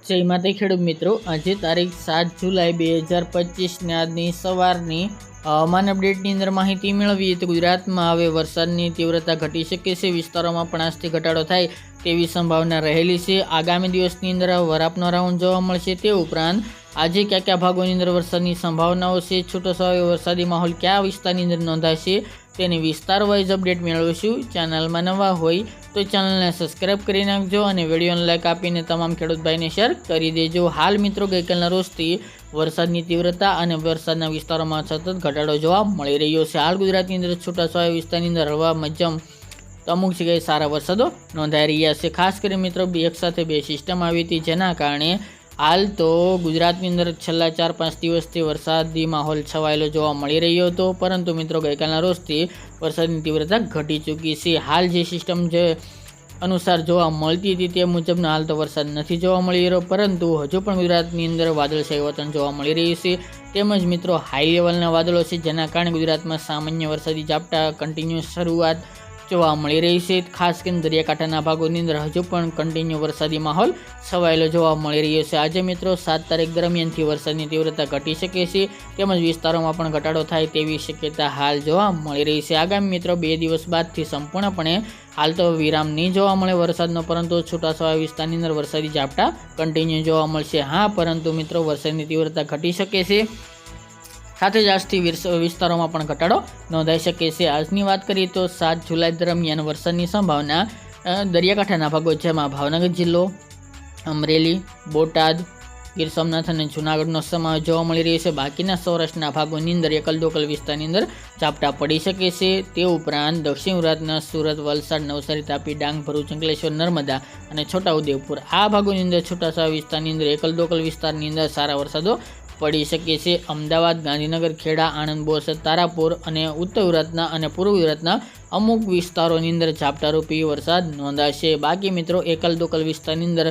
જય માતા ખેડૂત મિત્રો, આજે તારીખ 7 જુલાઈ 2025 ને આજની સવારની હવામાન અપડેટની અંદર માહિતી મેળવીએ તો ગુજરાતમાં હવે વરસાદની તીવ્રતા ઘટી શકે છે. વિસ્તારોમાં પણ આજથી ઘટાડો થાય તેવી સંભાવના રહેલી છે. આગામી દિવસની અંદર વરાપનો રાઉન્ડ જોવા મળશે. તે ઉપરાંત આજે કયા કયા ભાગોની અંદર વરસાદની સંભાવનાઓ છે, છૂટોછવાયો વરસાદી માહોલ કયા વિસ્તારની અંદર નોંધાશે તેની વિસ્તાર વાઇઝ અપડેટ મેળવીશું. ચેનલમાં નવા હોય તો ચેનલને સબસ્ક્રાઈબ કરી નાખજો અને વિડીયોને લાઈક આપીને તમામ ખેડૂત ભાઈને શેર કરી દેજો. હાલ મિત્રો ગઈકાલના રોજથી વરસાદની તીવ્રતા અને વરસાદના વિસ્તારોમાં સતત ઘટાડો જોવા મળી રહ્યો છે. હાલ ગુજરાતની અંદર છૂટાછવાયા વિસ્તારની અંદર હળવા મધ્યમ તો અમુક જગ્યાએ સારા વરસાદો નોંધાઈ રહ્યા છે. ખાસ કરી મિત્રો એક સાથે બે સિસ્ટમ આવી હતી, જેના કારણે હાલ તો ગુજરાતની અંદર છેલ્લા 4-5 દિવસથી વરસાદી માહોલ છવાયેલો જોવા મળી રહ્યો હતો, પરંતુ મિત્રો ગઈકાલના રોજથી વરસાદની તીવ્રતા ઘટી ચૂકી છે. હાલ જે સિસ્ટમ જે અનુસાર જોવા મળતી હતી તે મુજબનો હાલ તો વરસાદ નથી જોવા મળી રહ્યો, પરંતુ હજુ પણ ગુજરાતની અંદર વાદળછાયું વાતાવરણ જોવા મળી રહ્યું છે. તેમજ મિત્રો હાઈ લેવલના વાદળો છે, જેના કારણે ગુજરાતમાં સામાન્ય વરસાદી ઝાપટા કન્ટિન્યુ શરૂઆત જોવા મળી રહી છે. ખાસ કરીને દરિયાકાંઠાના ભાગોની અંદર હજુ પણ કન્ટિન્યુ વરસાદી માહોલ છવાયેલો જોવા મળી રહ્યો છે. આજે મિત્રો 7 તારીખ દરમિયાનથી વરસાદની તીવ્રતા ઘટી શકે છે, તેમજ વિસ્તારોમાં પણ ઘટાડો થાય તેવી શક્યતા હાલ જોવા મળી રહી છે. આગામી મિત્રો 2 દિવસ બાદથી સંપૂર્ણપણે હાલ તો વિરામ નહીં જોવા મળે વરસાદનો, પરંતુ છૂટાછવાયા વિસ્તારની અંદર વરસાદી ઝાપટા કન્ટિન્યુ જોવા મળશે. હા, પરંતુ મિત્રો વરસાદની તીવ્રતા ઘટી શકે છે, સાથે જ આજથી વિસ્તારોમાં પણ ઘટાડો નોંધાઈ શકે છે. આજની વાત કરીએ તો 7 જુલાઈ દરમિયાન વરસાદની સંભાવના દરિયાકાંઠાના ભાગો, જેમાં ભાવનગર જિલ્લો, અમરેલી, બોટાદ, ગીર સોમનાથ અને જૂનાગઢનો સમાવેશ જોવા મળી રહ્યો છે. બાકીના સૌરાષ્ટ્રના ભાગોની અંદર એકલ દોકલ વિસ્તારની અંદર ઝાપટા પડી શકે છે. તે ઉપરાંત દક્ષિણ ગુજરાતના સુરત, વલસાડ, નવસારી, તાપી, ડાંગ, ભરૂચ, અંકલેશ્વર, નર્મદા અને છોટાઉદેપુર આ ભાગોની અંદર છૂટાછવાયા વિસ્તારની અંદર એકલ દોકલ વિસ્તારની અંદર સારા વરસાદો પડી શકે છે. અમદાવાદ, ગાંધીનગર, ખેડા, આણંદ, બોરસદ, તારાપુર અને ઉત્તર ગુજરાતના અને પૂર્વ ગુજરાતના અમુક વિસ્તારોની અંદર ઝાપટારૂપી વરસાદ નોંધાશે. બાકી મિત્રો એકલ દોકલ વિસ્તારની અંદર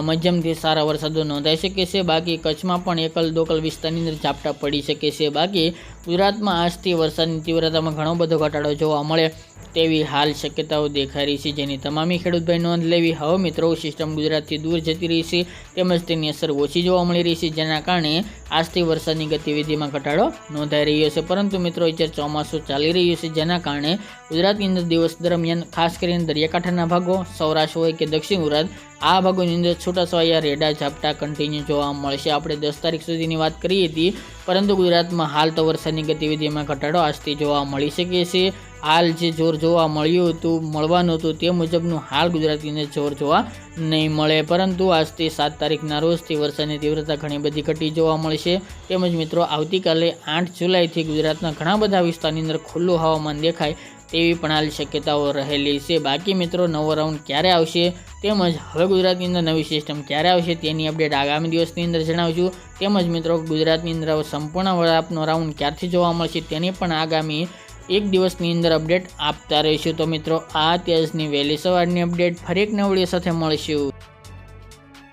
મધ્યમથી સારા વરસાદો નોંધાઈ શકે છે. બાકી કચ્છમાં પણ એકલ દોકલ વિસ્તારની અંદર ઝાપટા પડી શકે છે. બાકી ગુજરાતમાં આજથી વરસાદની તીવ્રતામાં ઘણો બધો ઘટાડો જોવા મળે તેવી હાલ શક્યતાઓ દેખાઈ રહી છે, જેની તમામી ખેડૂતભાઈ નોંધ લેવી. હવે મિત્રો સિસ્ટમ ગુજરાતથી દૂર જતી રહી છે, તેમજ તેની અસર ઓછી જોવા મળી રહી છે, જેના કારણે આજથી વરસાદની ગતિવિધિમાં ઘટાડો નોંધાઈ રહ્યો છે. પરંતુ મિત્રો અત્યારે ચોમાસું ચાલી રહ્યું છે, જેના કારણે ગુજરાતની અંદર દિવસ દરમિયાન ખાસ કરીને દરિયાકાંઠાના ભાગો, સૌરાષ્ટ્ર હોય કે દક્ષિણ ગુજરાત આ ભાગોની અંદર છૂટાછવાયા રેડા ઝાપટા કન્ટિન્યુ જોવા મળશે. આપણે 10 તારીખ સુધીની વાત કરી હતી, પરંતુ ગુજરાતમાં હાલ તો વરસાદની ગતિવિધિમાં ઘટાડો આજથી જોવા મળી શકે છે. હાલ જે જોર જોવા મળવાનું હતું તે મુજબનું હાલ ગુજરાતની અંદર જોર જોવા નહીં મળે, પરંતુ આજથી 7 તારીખના રોજથી વરસાદની તીવ્રતા ઘણી બધી ઘટી જોવા મળશે. તેમજ મિત્રો આવતીકાલે 8 જુલાઈથી ગુજરાતના ઘણા બધા વિસ્તારની અંદર ખુલ્લું હવામાન દેખાય તેવી પણ હાલ શક્યતાઓ રહેલી છે. બાકી મિત્રો નવો રાઉન્ડ ક્યારે આવશે, તેમજ હવે ગુજરાતની અંદર નવી સિસ્ટમ ક્યારે આવશે તેની અપડેટ આગામી દિવસની અંદર જણાવશું. તેમજ મિત્રો ગુજરાતની અંદર સંપૂર્ણ વરાપનો રાઉન્ડ ક્યારથી જોવા મળશે તેની પણ આગામી 1 દિવસની અંદર અપડેટ આપતા રહીશું. તો મિત્રો આ ત્યાજની વહેલી સવારની અપડેટ ફરી એક નવડી સાથે મળીશું.